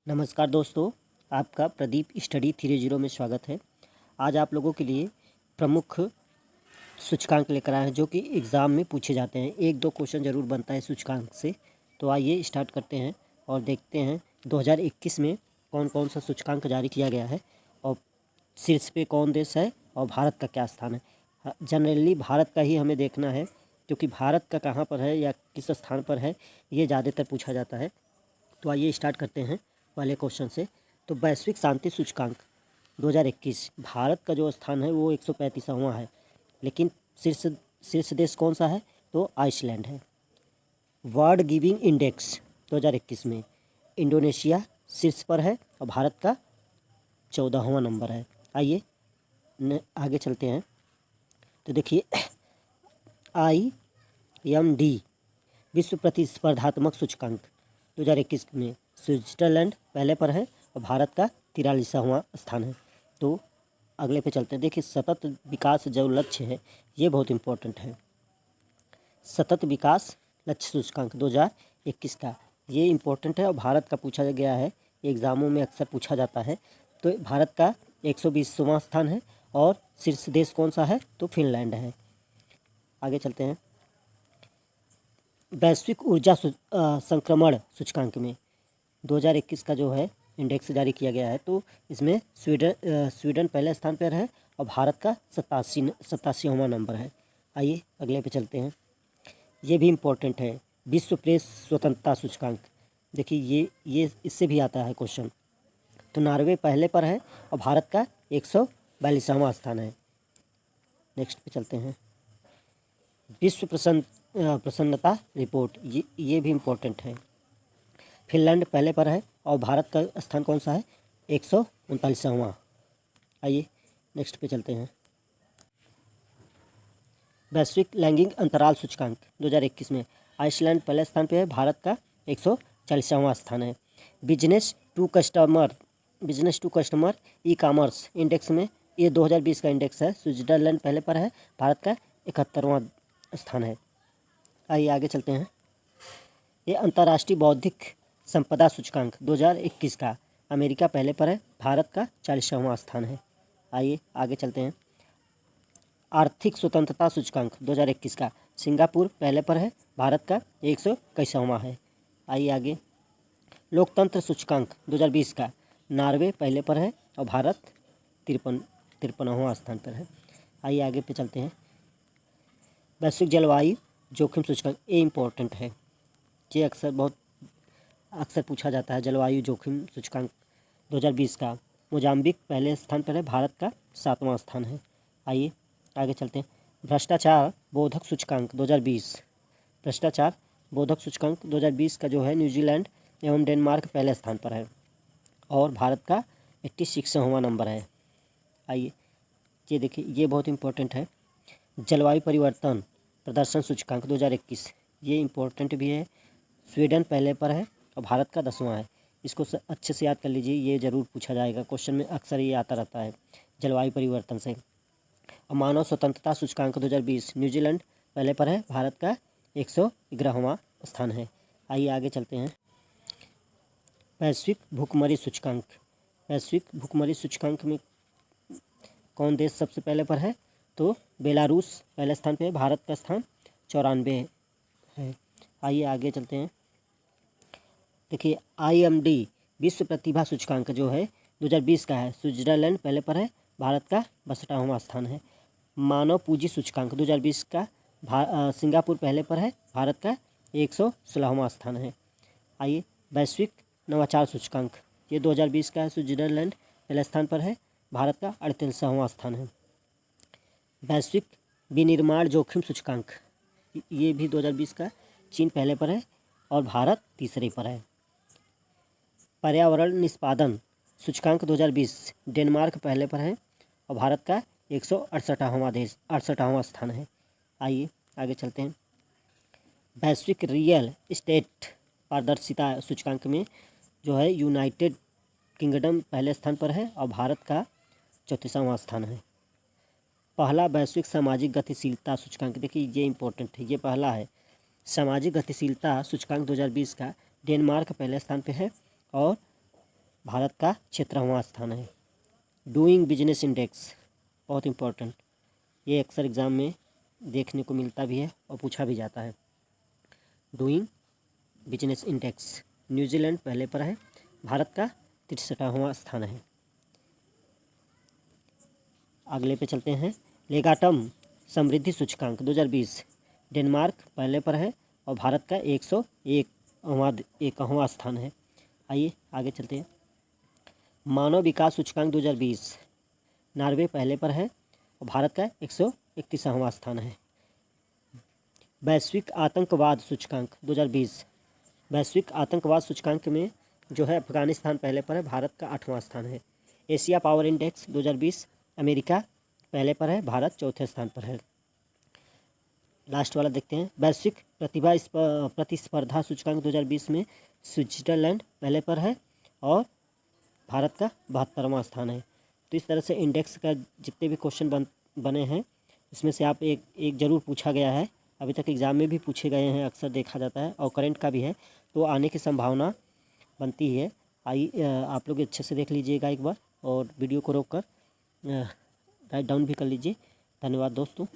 नमस्कार दोस्तों, आपका प्रदीप स्टडी 30 में स्वागत है। आज आप लोगों के लिए प्रमुख सूचकांक लेकर आए हैं जो कि एग्ज़ाम में पूछे जाते हैं। एक दो क्वेश्चन ज़रूर बनता है सूचकांक से। तो आइए स्टार्ट करते हैं और देखते हैं 2021 में कौन कौन सा सूचकांक जारी किया गया है और शीर्ष पे कौन देश है और भारत का क्या स्थान है। जनरली भारत का ही हमें देखना है क्योंकि भारत का कहाँ पर है या किस स्थान पर है ये ज़्यादातर पूछा जाता है। तो आइए स्टार्ट करते हैं पहले क्वेश्चन से। तो वैश्विक शांति सूचकांक 2021 भारत का जो स्थान है वो 135वां है, लेकिन शीर्ष शीर्ष देश कौन सा है तो आइसलैंड है। वर्ल्ड गिविंग इंडेक्स 2021 में इंडोनेशिया शीर्ष पर है और भारत का 14वां नंबर है। आइए आगे चलते हैं। तो देखिए IMD विश्व प्रतिस्पर्धात्मक सूचकांक 2021 में स्विट्ज़रलैंड पहले पर है और भारत का 43वां स्थान है। तो अगले पे चलते हैं। देखिए सतत विकास जो लक्ष्य है ये बहुत इम्पोर्टेंट है। सतत विकास लक्ष्य सूचकांक 2021 का ये इम्पोर्टेंट है और भारत का पूछा गया है, एग्ज़ामों में अक्सर पूछा जाता है। तो भारत का 120वां स्थान है और शीर्ष देश कौन सा है तो फिनलैंड है। आगे चलते हैं। वैश्विक ऊर्जा संक्रमण सूचकांक में 2021 का जो है इंडेक्स जारी किया गया है। तो इसमें स्वीडन पहले स्थान पर है और भारत का 87वां नंबर है। आइए अगले पे चलते हैं। ये भी इम्पोर्टेंट है, विश्व प्रेस स्वतंत्रता सूचकांक। देखिए ये इससे भी आता है क्वेश्चन। तो नॉर्वे पहले पर है और भारत का 142वां स्थान है। नेक्स्ट पे चलते हैं। विश्व प्रसन्नता रिपोर्ट, ये भी इम्पोर्टेंट है। फिनलैंड पहले पर है और भारत का स्थान कौन सा है 139वां। आइए नेक्स्ट पे चलते हैं। वैश्विक लैंगिक अंतराल सूचकांक 2021 में आइसलैंड पहले स्थान पे है, भारत का 140वां स्थान है। Business to customer e commerce index में ये 2020 का इंडेक्स है। स्विट्ज़रलैंड पहले पर है, भारत का 71वां स्थान है। आइए आगे चलते हैं। ये अंतर्राष्ट्रीय बौद्धिक संपदा सूचकांक 2021 का अमेरिका पहले पर है, भारत का 40वां स्थान है। आइए आगे चलते हैं। आर्थिक स्वतंत्रता सूचकांक 2021 का सिंगापुर पहले पर है, भारत का 121वां है। आइए आगे। लोकतंत्र सूचकांक 2020 का नॉर्वे पहले पर है और भारत 53वां स्थान पर है। आइए आगे पे चलते हैं। वैश्विक जलवायु जोखिम सूचकांक ये इम्पोर्टेंट है, ये बहुत अक्सर पूछा जाता है। जलवायु जोखिम सूचकांक 2020 का मोजाम्बिक पहले स्थान पर है, भारत का 7वां स्थान है। आइए आगे चलते हैं। भ्रष्टाचार बोधक सूचकांक 2020 भ्रष्टाचार बोधक सूचकांक 2020 का जो है न्यूजीलैंड एवं डेनमार्क पहले स्थान पर है और भारत का 86वां नंबर है। आइए ये देखिए ये बहुत इम्पोर्टेंट है। जलवायु परिवर्तन प्रदर्शन सूचकांक 2021 ये इम्पोर्टेंट भी है। स्वीडन पहले पर है और भारत का 10वां है। इसको अच्छे से याद कर लीजिए, ये ज़रूर पूछा जाएगा क्वेश्चन में, अक्सर ये आता रहता है जलवायु परिवर्तन से। और मानव स्वतंत्रता सूचकांक 2020 न्यूजीलैंड पहले पर है, भारत का 111वां स्थान है। आइए आगे चलते हैं। वैश्विक भुखमरी सूचकांक में कौन देश सबसे पहले पर है तो बेलारूस पहले स्थान पे है, भारत का स्थान 94 है। आइए आगे चलते हैं। देखिए IMD विश्व प्रतिभा सूचकांक जो है 2020 का है। स्विट्ज़रलैंड पहले पर है, भारत का 62वां स्थान है। मानव पूंजी सूचकांक 2020 का सिंगापुर पहले पर है, भारत का 116वां स्थान है। आइए वैश्विक नवाचार सूचकांक ये 2020 का है। स्विट्ज़रलैंड पहले स्थान पर है, भारत का 38वां स्थान है। वैश्विक विनिर्माण जोखिम सूचकांक ये भी 2020 का, चीन पहले पर है और भारत तीसरे पर है। पर्यावरण निष्पादन सूचकांक 2020 डेनमार्क पहले पर है और भारत का 168वां स्थान है। आइए आगे चलते हैं। वैश्विक रियल एस्टेट पारदर्शिता सूचकांक में जो है यूनाइटेड किंगडम पहले स्थान पर है और भारत का 34वां स्थान है। पहला वैश्विक सामाजिक गतिशीलता सूचकांक, देखिए ये इम्पोर्टेंट है, ये पहला है। सामाजिक गतिशीलता सूचकांक 2020 का डेनमार्क पहले स्थान पे है और भारत का 76वां स्थान है। डूइंग बिजनेस इंडेक्स बहुत इम्पोर्टेंट, ये अक्सर एग्ज़ाम में देखने को मिलता भी है और पूछा भी जाता है। डूइंग बिजनेस इंडेक्स न्यूजीलैंड पहले पर है, भारत का 63वां स्थान है। अगले पे चलते हैं। लेगाटम समृद्धि सूचकांक 2020 डेनमार्क पहले पर है और भारत का 101वां स्थान है। आइए आगे चलते हैं। मानव विकास सूचकांक 2020 नॉर्वे पहले पर है और भारत का 131वां स्थान है। वैश्विक आतंकवाद सूचकांक 2020 वैश्विक आतंकवाद सूचकांक में जो है अफगानिस्तान पहले पर है, भारत का 8वां स्थान है। एशिया पावर इंडेक्स 2020 अमेरिका पहले पर है, भारत चौथे स्थान पर है। लास्ट वाला देखते हैं। वैश्विक प्रतिस्पर्धा सूचकांक 2020 में स्विट्जरलैंड पहले पर है और भारत का 72वां स्थान है। तो इस तरह से इंडेक्स का जितने भी क्वेश्चन बने हैं इसमें से आप एक ज़रूर पूछा गया है, अभी तक एग्ज़ाम में भी पूछे गए हैं, अक्सर देखा जाता है और करंट का भी है, तो आने की संभावना बनती है। आप लोग अच्छे से देख लीजिएगा एक बार और वीडियो को रोक कर राइट डाउन भी कर लीजिए। धन्यवाद दोस्तों।